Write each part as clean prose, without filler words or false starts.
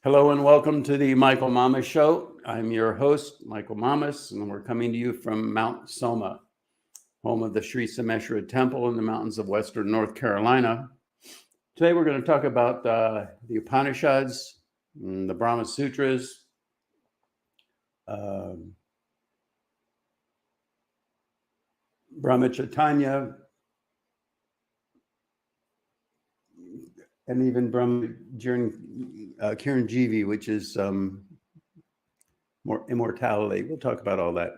Hello and welcome to the Michael Mamas Show. I'm your host, Michael Mamas, and we're coming to you from Mount Soma, home of the Sri Someshwara Temple in the mountains of western North Carolina. Today we're going to talk about the Upanishads, the Brahma Sutras, Brahma Chaitanya, and even Brahma Kiranjivi, which is more immortality. We'll talk about all that.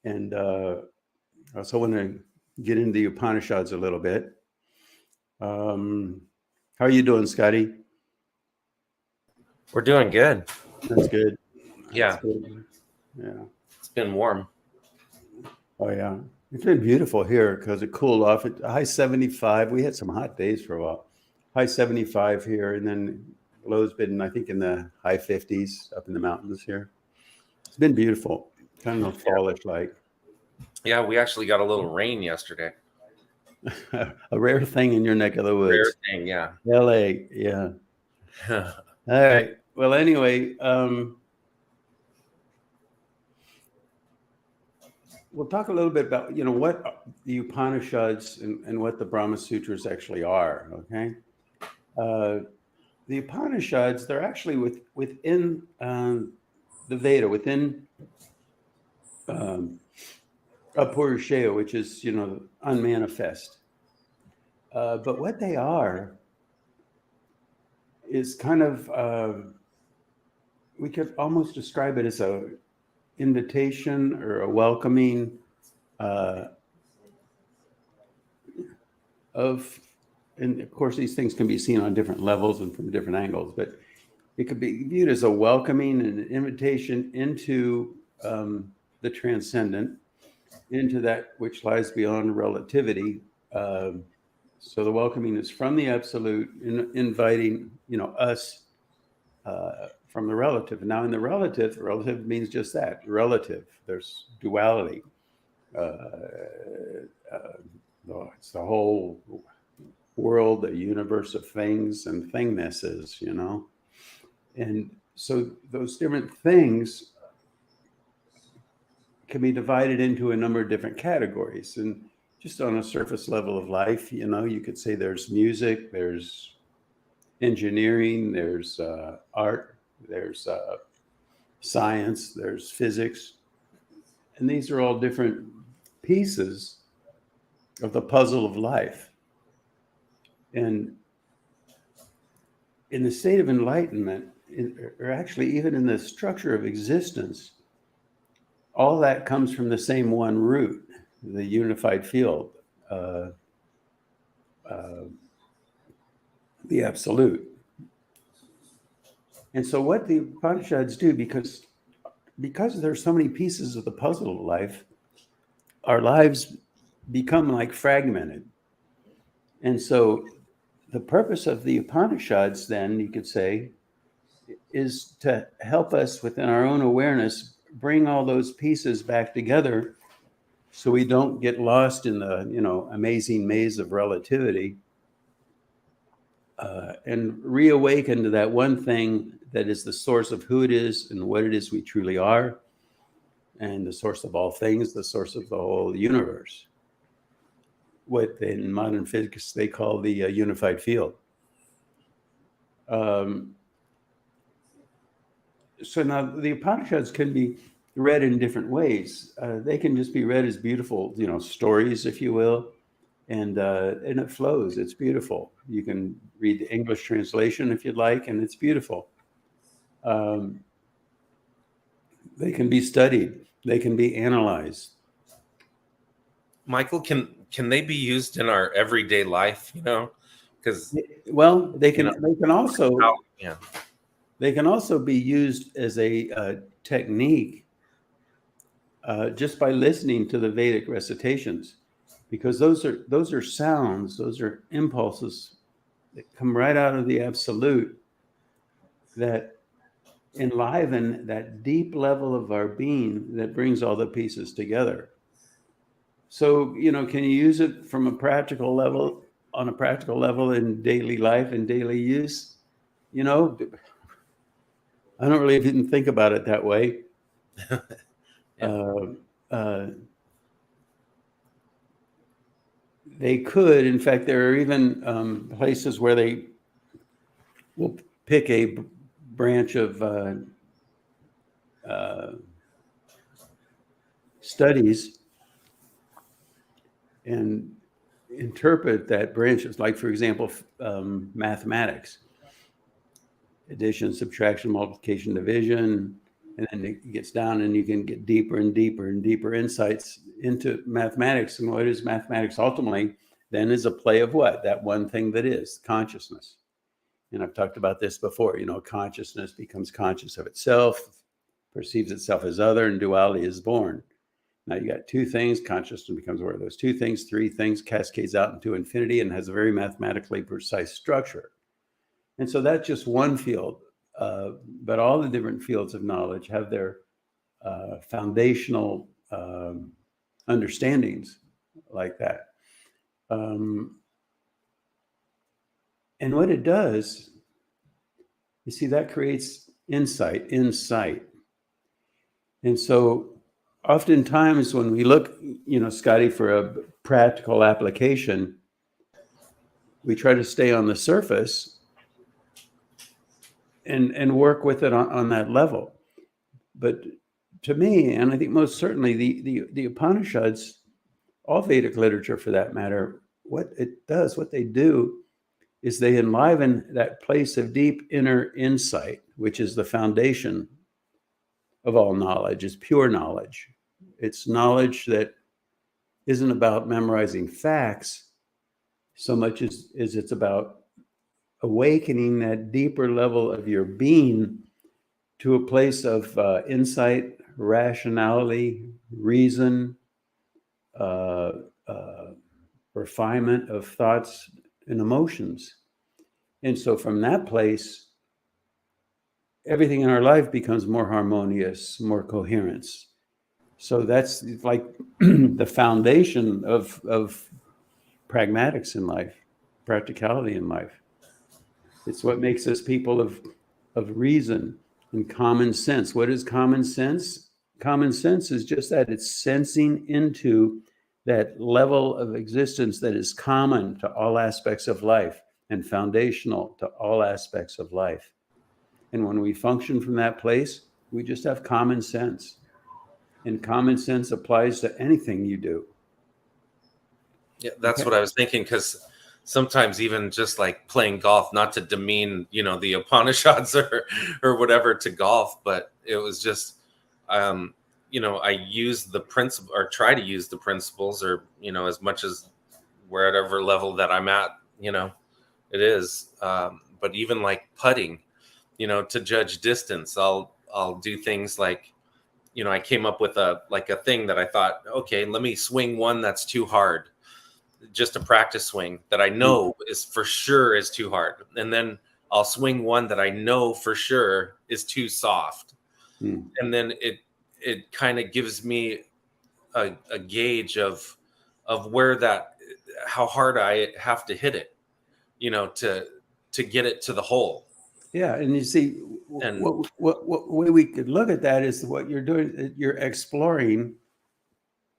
And I also want to get into the Upanishads a little bit. How are you doing, Scotty? We're doing good. That's good. Yeah. That's good. Yeah. It's been warm. Oh, yeah. It's been beautiful here because it cooled off at high 75. We had some hot days for a while. High 75 here, and then low's been, I think, in the high 50s up in the mountains here. It's been beautiful, kind of fallish like. Yeah, we actually got a little rain yesterday. A rare thing in your neck of the woods. Rare thing, yeah. LA, yeah. All right. Well, anyway, we'll talk a little bit about, what the Upanishads and what the Brahma Sutras actually are, okay? The Upanishads, they're actually within the Veda, within Apurusheya, which is, unmanifest. But what they are is kind of, we could almost describe it as a invitation or a welcoming and of course these things can be seen on different levels and from different angles, but it could be viewed as a welcoming and an invitation into the transcendent, into that which lies beyond relativity. So the welcoming is from the absolute, inviting us from the relative. Now in the relative means just that, relative. There's duality. It's the whole world, the universe of things and thingnesses, And so those different things can be divided into a number of different categories. And just on a surface level of life, you could say there's music, there's engineering, there's art, there's science, there's physics. And these are all different pieces of the puzzle of life. And in the state of enlightenment, or actually even in the structure of existence, all that comes from the same one root, the unified field, the absolute. And so what the Upanishads do, because there's so many pieces of the puzzle of life, our lives become like fragmented. And so the purpose of the Upanishads, then, you could say, is to help us within our own awareness bring all those pieces back together so we don't get lost in the, amazing maze of relativity, and reawaken to that one thing that is the source of who it is and what it is we truly are, and the source of all things, the source of the whole universe. What in modern physics they call the unified field. So now the Upanishads can be read in different ways. They can just be read as beautiful, stories, if you will, and it flows. It's beautiful. You can read the English translation if you'd like, and it's beautiful. They can be studied. They can be analyzed. Michael, can they be used in our everyday life? Because they can also yeah. They can also be used as a technique just by listening to the Vedic recitations, because those are sounds, those are impulses that come right out of the absolute that enliven that deep level of our being that brings all the pieces together. So, can you use it from a practical level, on a practical level in daily life and daily use? I don't really even think about it that way. Yeah. Uh, they could, in fact, there are even places where they will pick a branch of studies and interpret that branches, like, for example, mathematics, addition, subtraction, multiplication, division, and then it gets down and you can get deeper and deeper and deeper insights into mathematics. And what is mathematics ultimately then is a play of what? That one thing that is consciousness. And I've talked about this before, consciousness becomes conscious of itself, perceives itself as other, and duality is born. Now you got two things, consciousness becomes aware of those two things, three things, cascades out into infinity and has a very mathematically precise structure. And so that's just one field. But all the different fields of knowledge have their foundational understandings like that. And what it does, you see, that creates insight. And so oftentimes when we look, Scotty, for a practical application, we try to stay on the surface and work with it on that level. But to me, and I think most certainly the Upanishads, all Vedic literature for that matter, what they do is they enliven that place of deep inner insight, which is the foundation of all knowledge, is pure knowledge. It's knowledge that isn't about memorizing facts so much as it's about awakening that deeper level of your being to a place of insight, rationality, reason, uh, uh, refinement of thoughts and emotions. And so from that place, everything in our life becomes more harmonious, more coherence. So that's like the foundation of pragmatics in life, practicality in life. It's what makes us people of reason and common sense. What is common sense? Common sense is just that. It's sensing into that level of existence that is common to all aspects of life and foundational to all aspects of life. And when we function from that place, we just have common sense. And common sense applies to anything you do. Yeah, that's Okay. what I was thinking, because sometimes even just like playing golf, not to demean, the Upanishads or whatever to golf, but it was just, I use the principle, or try to use the principles, or, as much as wherever level that I'm at, it is. But even like putting, to judge distance, I'll do things like, I came up with a thing that I thought, okay, let me swing one that's too hard, just a practice swing that I know is for sure is too hard. And then I'll swing one that I know for sure is too soft. And then it kind of gives me a gauge of where how hard I have to hit it, to get it to the hole. Yeah, and you see, And what way we could look at that is what you're doing. You're exploring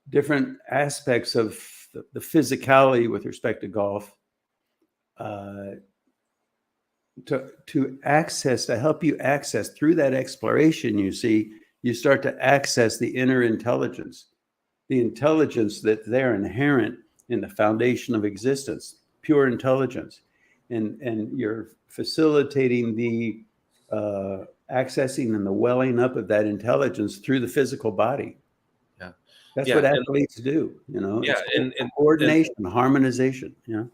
different aspects of the physicality with respect to golf, uh, to help you access through that exploration. You see, you start to access the inner intelligence, the intelligence that's there inherent in the foundation of existence, pure intelligence, and you're facilitating the accessing and the welling up of that intelligence through the physical body. yeah, That's what yeah, athletes do. yeah, It's and coordination, harmonization. yeah,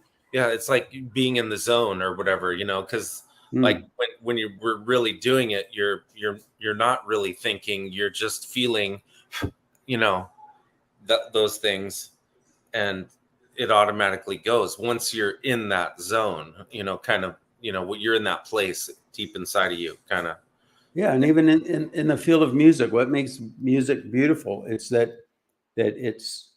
it's like being in the zone or whatever, because like Mm. when you were really doing it, you're not really thinking, you're just feeling, you know, those things, and it automatically goes once you're in that zone, kind of, you're in that place deep inside of you, kind of. Yeah, and even in the field of music, what makes music beautiful? It's that it's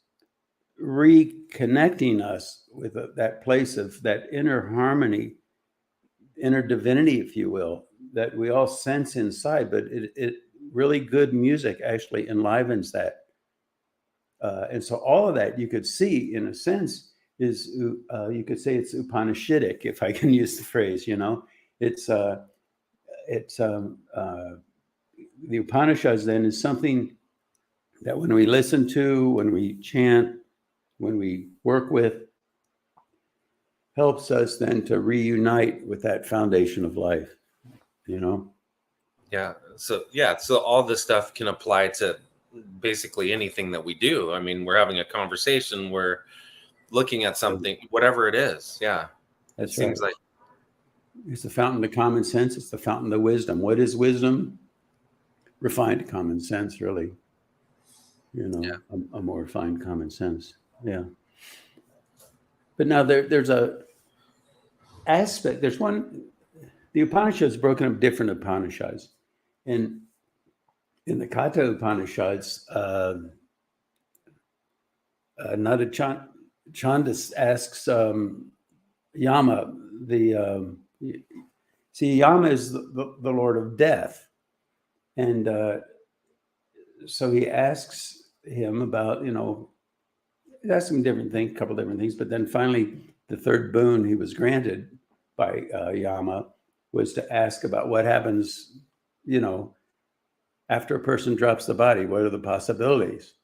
reconnecting us with that place of that inner harmony, inner divinity, if you will, that we all sense inside, but it really good music actually enlivens that. And so all of that you could see, in a sense, is you could say it's Upanishadic, if I can use the phrase. It's the Upanishads then is something that when we listen to, when we chant, when we work with, helps us then to reunite with that foundation of life. Yeah. So all this stuff can apply to basically anything that we do. I mean, we're having a conversation, we're looking at something, whatever it is. Yeah. That's it seems right. like It's the fountain of common sense. It's the fountain of wisdom. What is wisdom? Refined common sense, really. A more refined common sense. Yeah. But now there's a aspect. There's one. The Upanishads is broken up different Upanishads, and in the Kata Upanishads, Chandas asks Yama, Yama is the Lord of death. And so he asks him about, he asks him a couple different things, but then finally the third boon he was granted by Yama was to ask about what happens, after a person drops the body. What are the possibilities?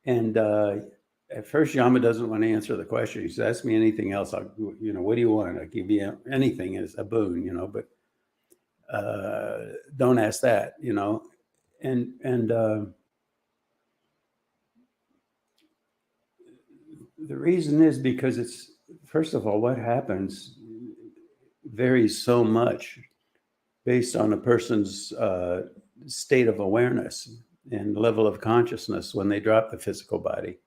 And at first, Yama doesn't want to answer the question. He says, "Ask me anything else. What do you want? I'll give you anything as a boon, but don't ask that, And the reason is because it's, first of all, what happens varies so much based on a person's state of awareness and level of consciousness when they drop the physical body.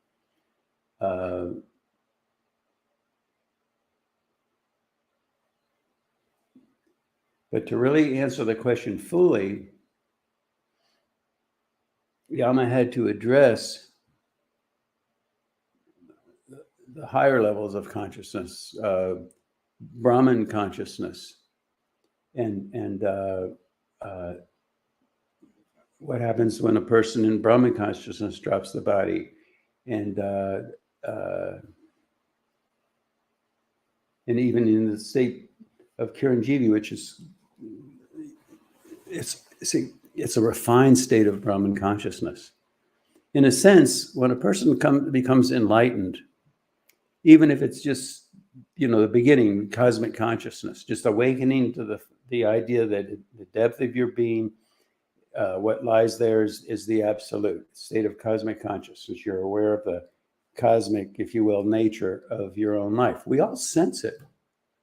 But to really answer the question fully, Yama had to address the higher levels of consciousness, Brahman consciousness, and what happens when a person in Brahman consciousness drops the body, and even in the state of Kiranjivi, which is it's a refined state of Brahman consciousness. In a sense, when a person becomes enlightened, even if it's just the beginning, cosmic consciousness, just awakening to the idea that the depth of your being, what lies there is the absolute state of cosmic consciousness. You're aware of the cosmic, if you will, nature of your own life. We all sense it.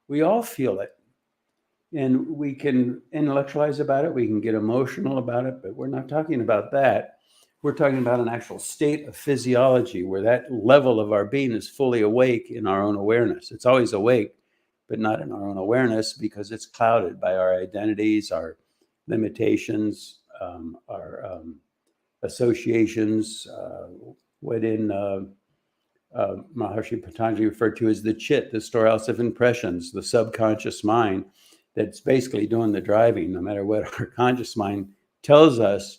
We all feel it. And we can intellectualize about it. We can get emotional about it, but we're not talking about that. We're talking about an actual state of physiology where that level of our being is fully awake in our own awareness. It's always awake, but not in our own awareness because it's clouded by our identities, our limitations, our associations, what in Maharishi Patanjali referred to as the chit, the storehouse of impressions, the subconscious mind that's basically doing the driving. No matter what our conscious mind tells us,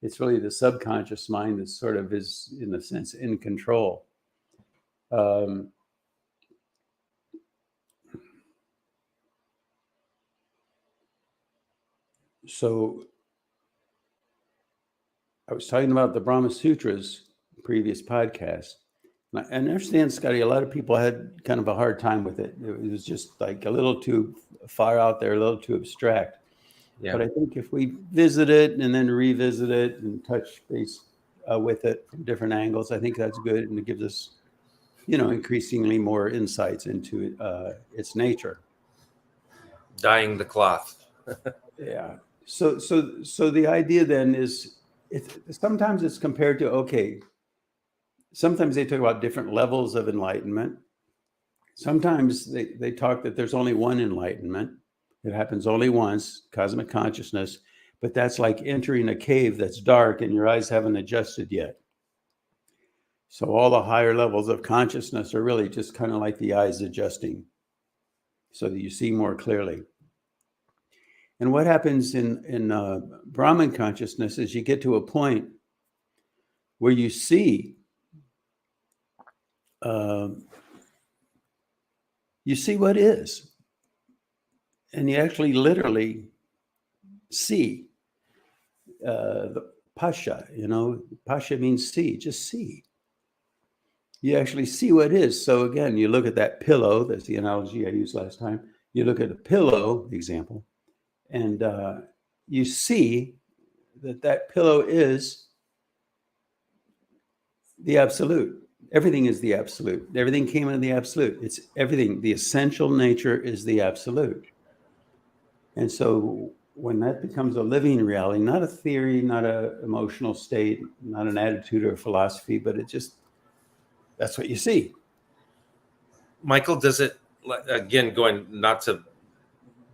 it's really the subconscious mind that sort of is, in a sense, in control. So I was talking about the Brahma Sutras, previous podcast. And I understand, Scotty, a lot of people had kind of a hard time with it. It was just like a little too far out there, a little too abstract. Yeah. But I think if we visit it and then revisit it and touch base with it from different angles, I think that's good. And it gives us, increasingly more insights into its nature. Dyeing the cloth. Yeah. So the idea then is, sometimes it's compared to, sometimes they talk about different levels of enlightenment. Sometimes they talk that there's only one enlightenment. It happens only once, cosmic consciousness, but that's like entering a cave that's dark and your eyes haven't adjusted yet. So all the higher levels of consciousness are really just kind of like the eyes adjusting so that you see more clearly. And what happens in Brahman consciousness is you get to a point where you see what is, and you actually literally see the pasha. Pasha means see, just see. You actually see what is. So again, you look at that pillow. That's the analogy I used last time. You look at a pillow example, and you see that pillow is the absolute. Everything is the absolute. Everything came into the absolute. It's everything. The essential nature is the absolute. And so when that becomes a living reality, not a theory, not an emotional state, not an attitude or philosophy, but that's what you see. Michael, does it, again, going not to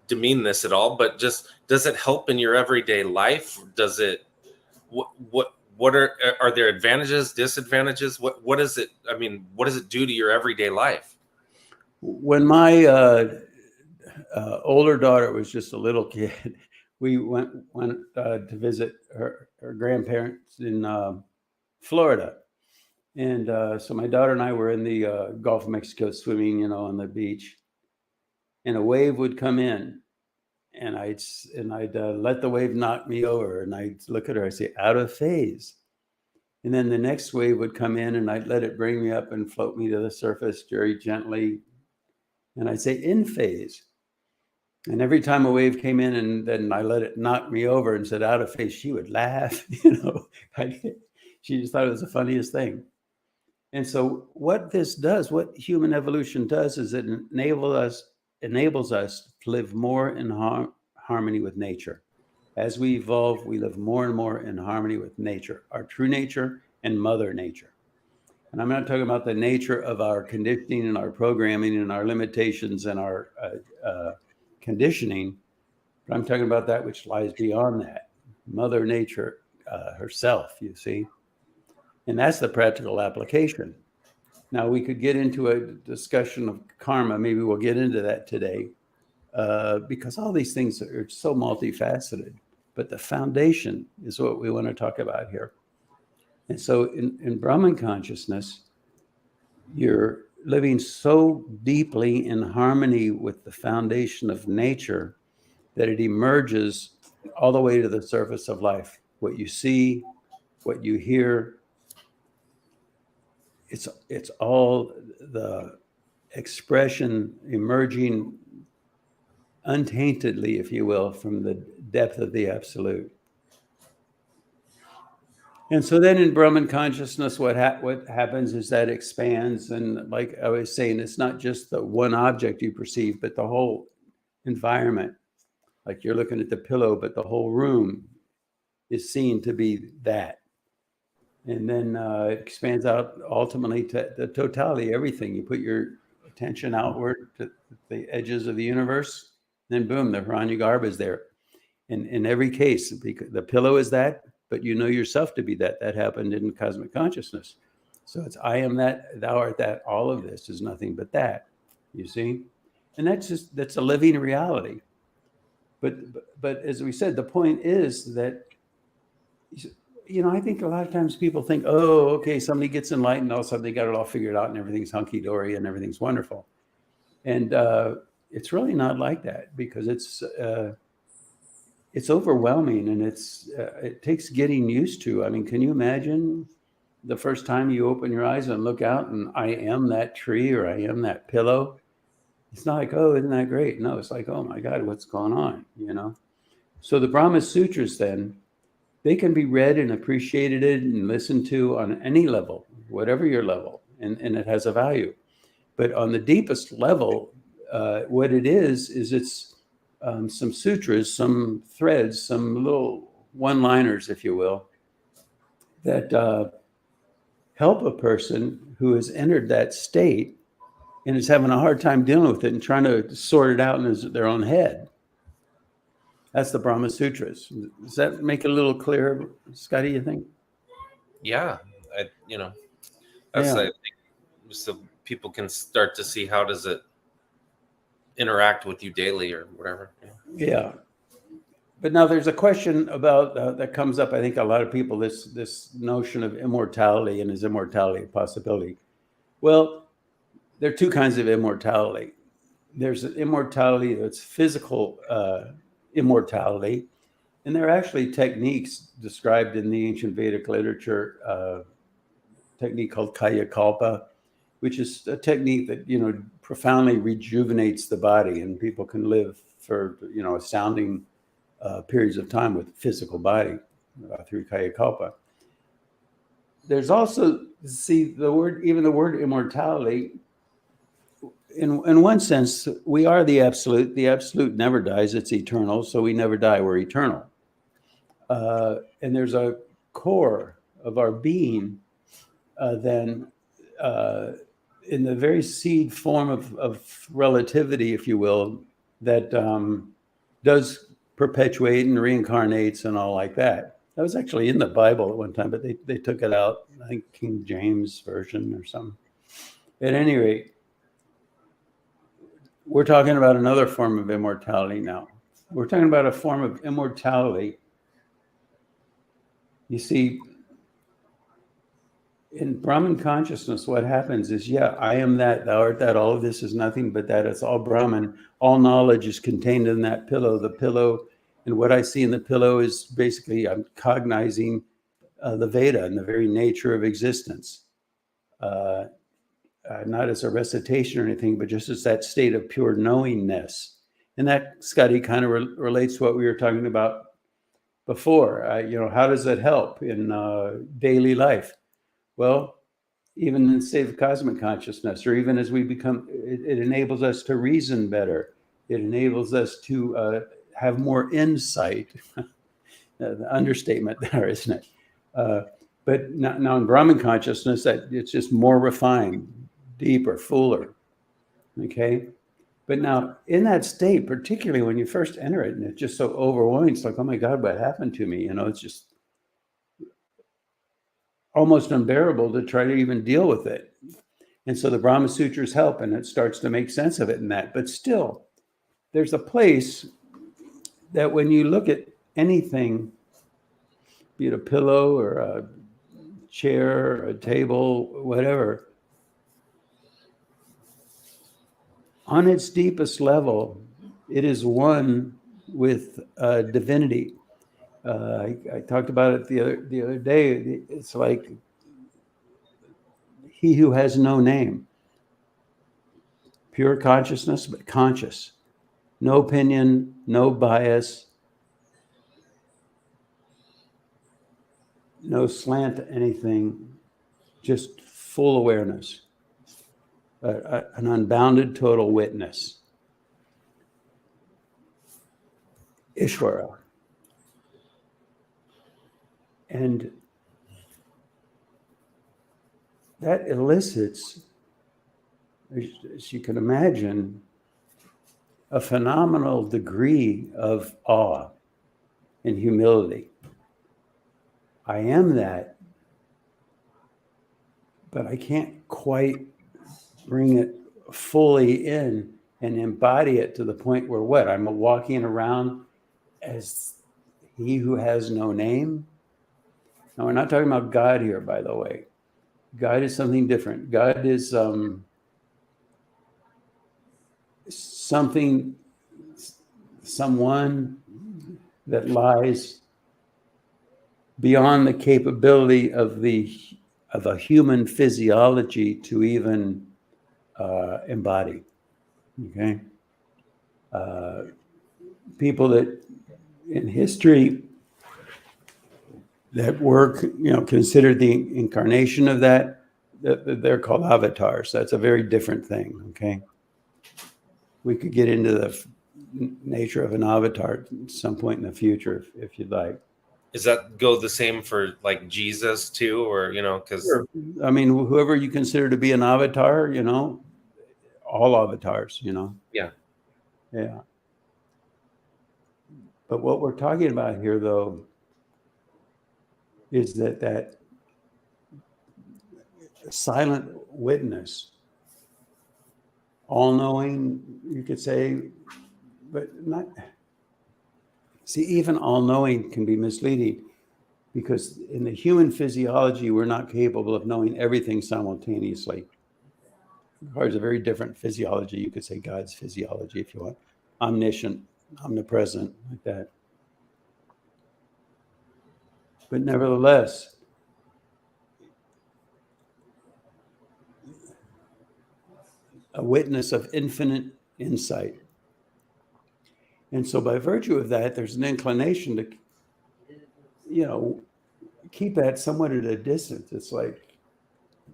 demean this at all, but just does it help in your everyday life? Does it, what are there advantages, disadvantages? What is it? I mean, what does it do to your everyday life? When my older daughter was just a little kid, we went to visit her grandparents in Florida. And so my daughter and I were in the Gulf of Mexico swimming, on the beach, and a wave would come in, and I'd let the wave knock me over, and I'd look at her, I'd say, out of phase. And then the next wave would come in, and I'd let it bring me up and float me to the surface very gently. And I'd say, in phase. And every time a wave came in and then I let it knock me over and said, out of phase, she would laugh, She just thought it was the funniest thing. And so what this does, what human evolution does, is it enables us to live more in harmony with nature. As we evolve, we live more and more in harmony with nature, our true nature and Mother Nature. And I'm not talking about the nature of our conditioning and our programming and our limitations and our conditioning, but I'm talking about that which lies beyond that, Mother Nature herself, you see. And that's the practical application. Now, we could get into a discussion of karma. Maybe we'll get into that today, because all these things are so multifaceted. But the foundation is what we want to talk about here. And so in Brahman consciousness, you're living so deeply in harmony with the foundation of nature that it emerges all the way to the surface of life. What you see, what you hear, it's all the expression emerging untaintedly, if you will, from the depth of the absolute. And so then in Brahman consciousness, what happens is that expands. And like I was saying, it's not just the one object you perceive, but the whole environment. Like you're looking at the pillow, but the whole room is seen to be that. And then it expands out ultimately to the totality, everything. You put your attention outward to the edges of the universe, then boom, the Hiranyagarbha is there. In every case, the pillow is that, but you know yourself to be that. That happened in cosmic consciousness. So it's I am that, thou art that. All of this is nothing but that, you see? And that's a living reality. But as we said, the point is that, I think a lot of times people think, oh, okay, somebody gets enlightened, all of a sudden they got it all figured out and everything's hunky-dory and everything's wonderful. And it's really not like that, because it's overwhelming, and it takes getting used to. I mean, can you imagine the first time you open your eyes and look out and I am that tree or I am that pillow? It's not like, oh, isn't that great? No, it's like, oh my God, what's going on? So the Brahma Sutras then, they can be read and appreciated and listened to on any level, whatever your level, and it has a value. But on the deepest level, what it is it's some sutras, some threads, some little one-liners, if you will, that help a person who has entered that state and is having a hard time dealing with it and trying to sort it out in their own head. That's the Brahma Sutras. Does that make it a little clearer, Scotty, you think? Yeah, I think so people can start to see how does it interact with you daily or whatever. Yeah. But now there's a question about that comes up. I think a lot of people, this notion of immortality, and is immortality a possibility? Well, there are two kinds of immortality. There's an immortality that's physical immortality, and there are actually techniques described in the ancient Vedic literature, technique called Kaya Kalpa, which is a technique that, profoundly rejuvenates the body, and people can live for, astounding periods of time with physical body through Kaya Kalpa. There's also, the word immortality, in one sense, we are the absolute. The absolute never dies, it's eternal, so we never die, we're eternal. And there's a core of our being then in the very seed form of relativity, if you will, that does perpetuate and reincarnates and all like that. That was actually in the Bible at one time, but they took it out, I think King James Version or something. At any rate, we're talking about another form of immortality now. We're talking about a form of immortality. You see, in Brahman consciousness, what happens is, I am that, thou art that, all of this is nothing but that. It's all Brahman. All knowledge is contained in that pillow. The pillow, and what I see in the pillow is basically, I'm cognizing the Veda and the very nature of existence. Not as a recitation or anything, but just as that state of pure knowingness. And that, Scotty, kind of relates to what we were talking about before. How does that help in daily life? Well, even in the state of cosmic consciousness, or even as we become, it enables us to reason better. It enables us to have more insight. The understatement there, isn't it? But now in Brahman consciousness, that it's just more refined, deeper, fuller. Okay? But now in that state, particularly when you first enter it, and it's just so overwhelming, it's like, oh my God, what happened to me? It's just almost unbearable to try to even deal with it. And so the Brahma Sutras help, and it starts to make sense of it in that. But still, there's a place that when you look at anything, be it a pillow or a chair, a table, whatever, on its deepest level, it is one with divinity. I talked about it the other day. It's like he who has no name, pure consciousness, but conscious, no opinion, no bias, no slant to anything, just full awareness, an unbounded total witness. Ishvara. And that elicits, as you can imagine, a phenomenal degree of awe and humility. I am that, but I can't quite bring it fully in and embody it to the point where what? I'm walking around as he who has no name. Now, we're not talking about God here, by the way. God is something different. God is someone that lies beyond the capability of a human physiology to even embody. Okay, people that in history that were considered the incarnation of that, they're called avatars. That's a very different thing. Okay, we could get into the nature of an avatar at some point in the future if you'd like. Does that go the same for like Jesus too, or because Sure. I mean, whoever you consider to be an avatar, all avatars, Yeah. Yeah. But what we're talking about here, though, is that silent witness, all-knowing, you could say, but not See, even all-knowing can be misleading because in the human physiology, we're not capable of knowing everything simultaneously. Ours is a very different physiology. You could say God's physiology if you want. Omniscient, omnipresent, like that. But nevertheless, a witness of infinite insight. And so by virtue of that, there's an inclination to, keep that somewhat at a distance. It's like,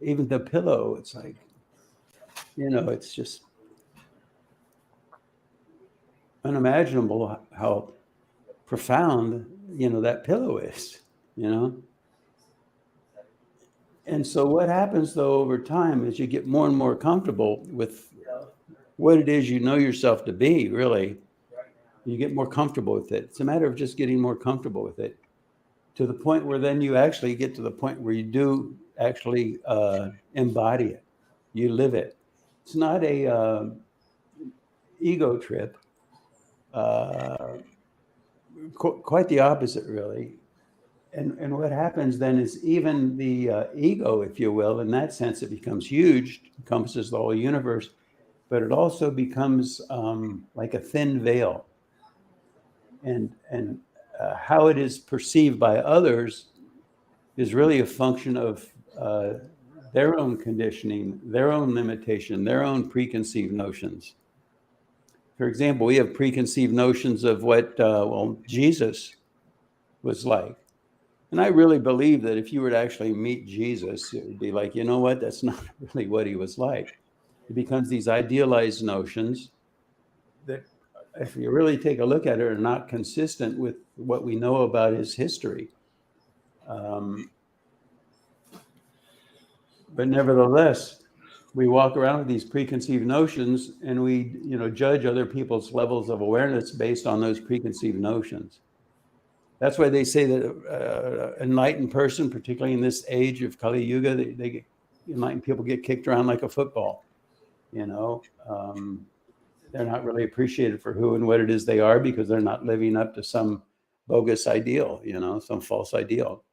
even the pillow, it's like, it's just unimaginable how profound, that pillow is, And so what happens, though, over time is you get more and more comfortable with what it is you know yourself to be, really. You get more comfortable with it. It's a matter of just getting more comfortable with it to the point where then you actually get to the point where you do actually embody it. You live it. It's not a ego trip. Quite the opposite, really. And what happens then is even the ego, if you will, in that sense, it becomes huge, encompasses the whole universe, but it also becomes like a thin veil. And how it is perceived by others is really a function of their own conditioning, their own limitation, their own preconceived notions. For example, we have preconceived notions of what, Jesus was like. And I really believe that if you were to actually meet Jesus, it would be like, you know what, that's not really what he was like. It becomes these idealized notions that, if you really take a look at it, are not consistent with what we know about his history. But nevertheless, we walk around with these preconceived notions and we, judge other people's levels of awareness based on those preconceived notions. That's why they say that enlightened person, particularly in this age of Kali Yuga, enlightened people get kicked around like a football. They're not really appreciated for who and what it is they are because they're not living up to some bogus ideal, some false ideal.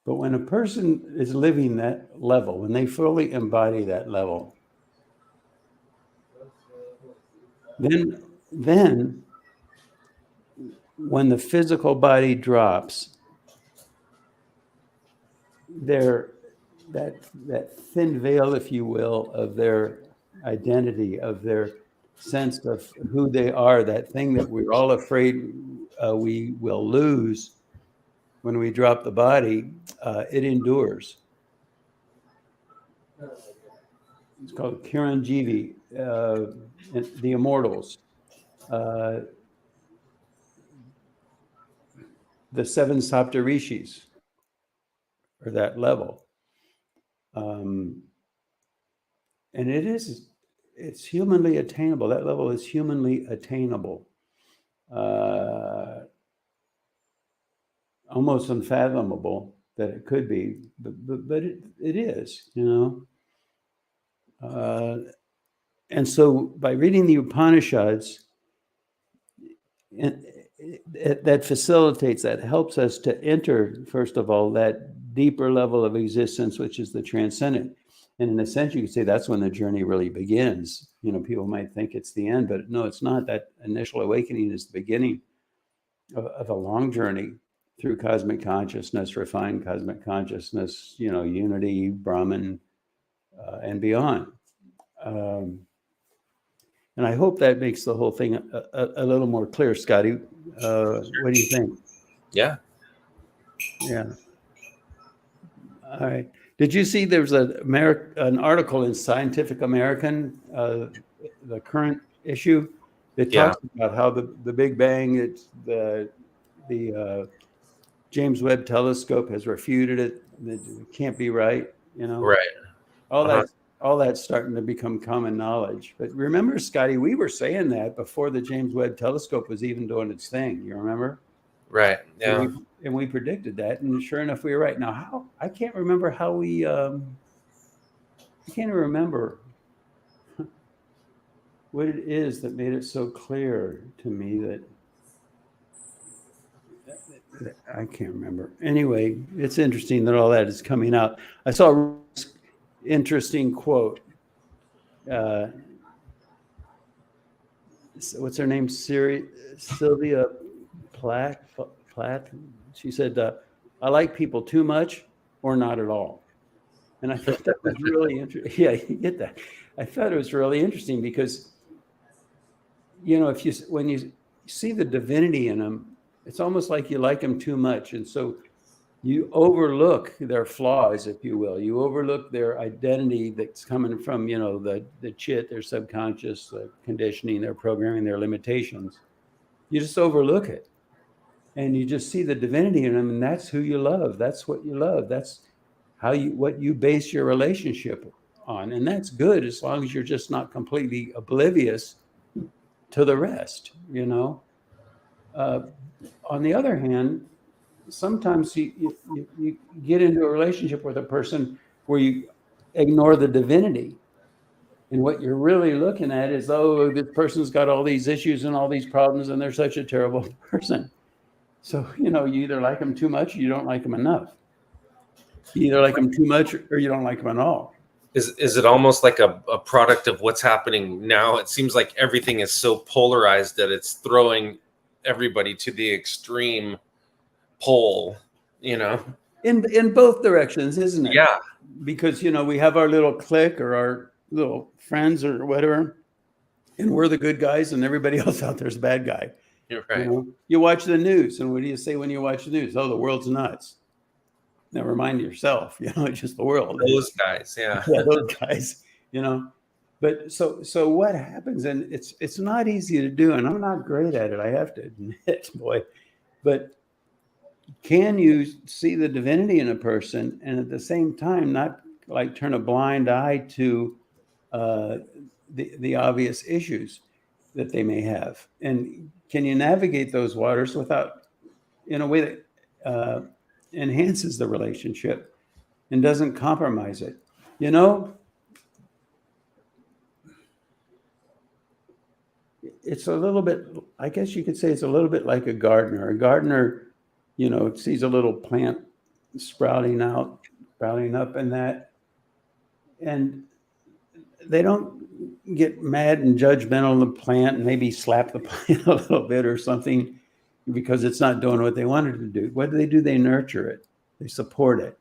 But when a person is living that level, when they fully embody that level, then when the physical body drops, that thin veil, if you will, of their identity, of their sense of who they are, that thing that we're all afraid we will lose when we drop the body, it endures. It's called Chiranjeevi, the immortals. The 7 Saptarishis are that level. And it's humanly attainable. That level is humanly attainable. Almost unfathomable that it could be, but it is, And so by reading the Upanishads, that facilitates, that helps us to enter, first of all, that deeper level of existence, which is the transcendent. And in a sense, you could say that's when the journey really begins. People might think it's the end, but no, it's not. That initial awakening is the beginning of a long journey through cosmic consciousness, refined cosmic consciousness, unity, Brahman, and beyond. And I hope that makes the whole thing a little more clear, Scotty. What do you think? Yeah. Yeah. All right. Did you see there's an article in Scientific American, the current issue, that talks about how the Big Bang, the James Webb Telescope has refuted it. It can't be right. Right. All that's starting to become common knowledge. But remember, Scotty, we were saying that before the James Webb Telescope was even doing its thing. You remember? Right. Yeah. And we predicted that, and sure enough, we were right. Now, how? I can't remember how we. I can't even remember what it is that made it so clear to me that I can't remember. Anyway, it's interesting that all that is coming out. I saw a interesting quote. What's her name? Sylvia Plath. She said, "I like people too much or not at all." And I thought that was really interesting. Yeah, you get that. I thought it was really interesting because, when you see the divinity in them, it's almost like you like them too much, and so you overlook their flaws, if you will. You overlook their identity that's coming from, the chit, their subconscious, conditioning, their programming, their limitations. You just overlook it, and you just see the divinity in them, and that's who you love. That's what you love. That's what you base your relationship on, and that's good as long as you're just not completely oblivious to the rest. On the other hand, sometimes you get into a relationship with a person where you ignore the divinity, and what you're really looking at is, oh, this person's got all these issues and all these problems, and they're such a terrible person. So you either like them too much or you don't like them enough. You either like them too much or you don't like them at all. Is it almost like a product of what's happening now? It seems like everything is so polarized that it's throwing everybody to the extreme pole, in both directions, isn't it? Yeah, because we have our little clique or our little friends or whatever, and we're the good guys and everybody else out there's a bad guy. you're right. You watch the news, and what do you say when you watch the news? Oh, the world's nuts. Never mind yourself, it's just the world. Those guys, yeah. Yeah, those guys, But so what happens, and it's not easy to do, and I'm not great at it, I have to admit, boy. But can you see the divinity in a person and at the same time not like turn a blind eye to the obvious issues that they may have? And can you navigate those waters in a way that enhances the relationship and doesn't compromise it? It's a little bit, I guess you could say it's a little bit like a gardener. A gardener, sees a little plant sprouting up and that, and they don't get mad and judgmental of the plant and maybe slap the plant a little bit or something because it's not doing what they wanted to do. What do? They nurture it. They support it.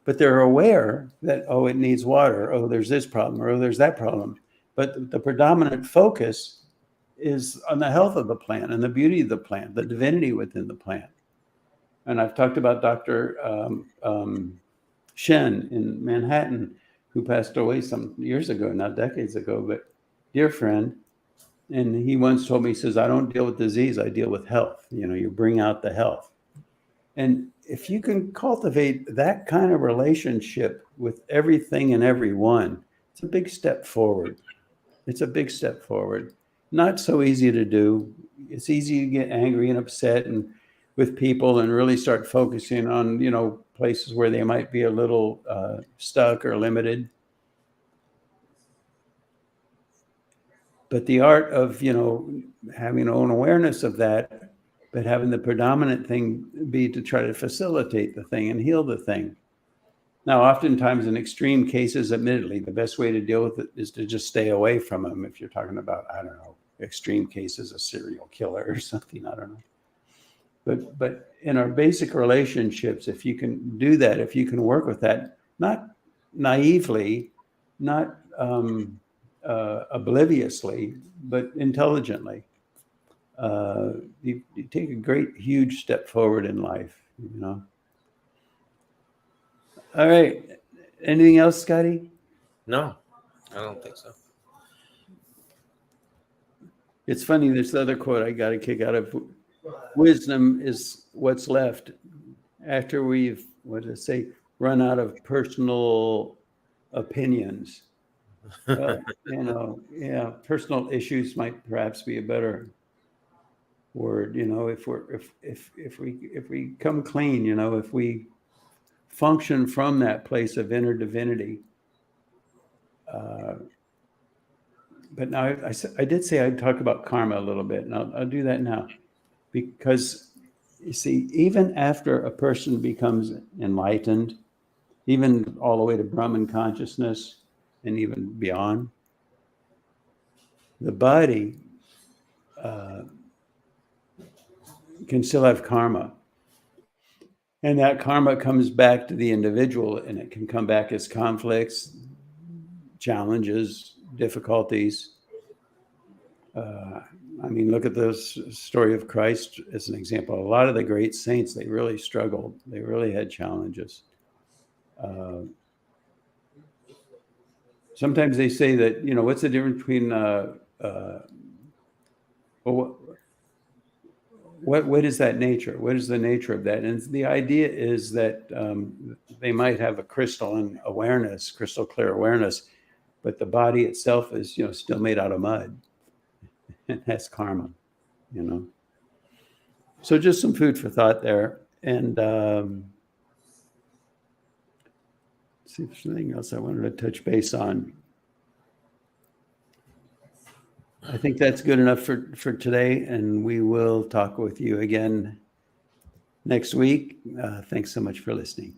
But they're aware that, oh, it needs water. Oh, there's this problem, or oh, there's that problem. But the predominant focus is on the health of the plant and the beauty of the plant, the divinity within the plant. And I've talked about Dr. Shen in Manhattan, who passed away some years ago, not decades ago, but dear friend. And he once told me, he says, I don't deal with disease, I deal with health. You bring out the health. And if you can cultivate that kind of relationship with everything and everyone, it's a big step forward. It's a big step forward. Not so easy to do. It's easy to get angry and upset and with people and really start focusing on, places where they might be a little stuck or limited. But the art of, having own awareness of that, but having the predominant thing be to try to facilitate the thing and heal the thing. Now, oftentimes in extreme cases, admittedly, the best way to deal with it is to just stay away from them. If you're talking about, I don't know, extreme cases, a serial killer or something, I don't know. But in our basic relationships, if you can do that, if you can work with that, not naively, not obliviously, but intelligently, you take a great, huge step forward in life, All right. Anything else, Scotty? No, I don't think so. It's funny, this other quote I got a kick out of: wisdom is what's left after we've, run out of personal opinions. Personal issues might perhaps be a better word. If we come clean, if we function from that place of inner divinity, but now I did say I'd talk about karma a little bit, and I'll do that now. Because, you see, even after a person becomes enlightened, even all the way to Brahman consciousness and even beyond, the body can still have karma. And that karma comes back to the individual, and it can come back as conflicts, challenges, difficulties. I mean, look at the story of Christ as an example. A lot of the great saints, they really struggled. They really had challenges. Sometimes they say that, what's the difference between, what is that nature? What is the nature of that? And the idea is that they might have a crystalline awareness, crystal clear awareness, but the body itself is, still made out of mud. It has karma, So just some food for thought there. And see if there's anything else I wanted to touch base on. I think that's good enough for today, and we will talk with you again next week. Thanks so much for listening.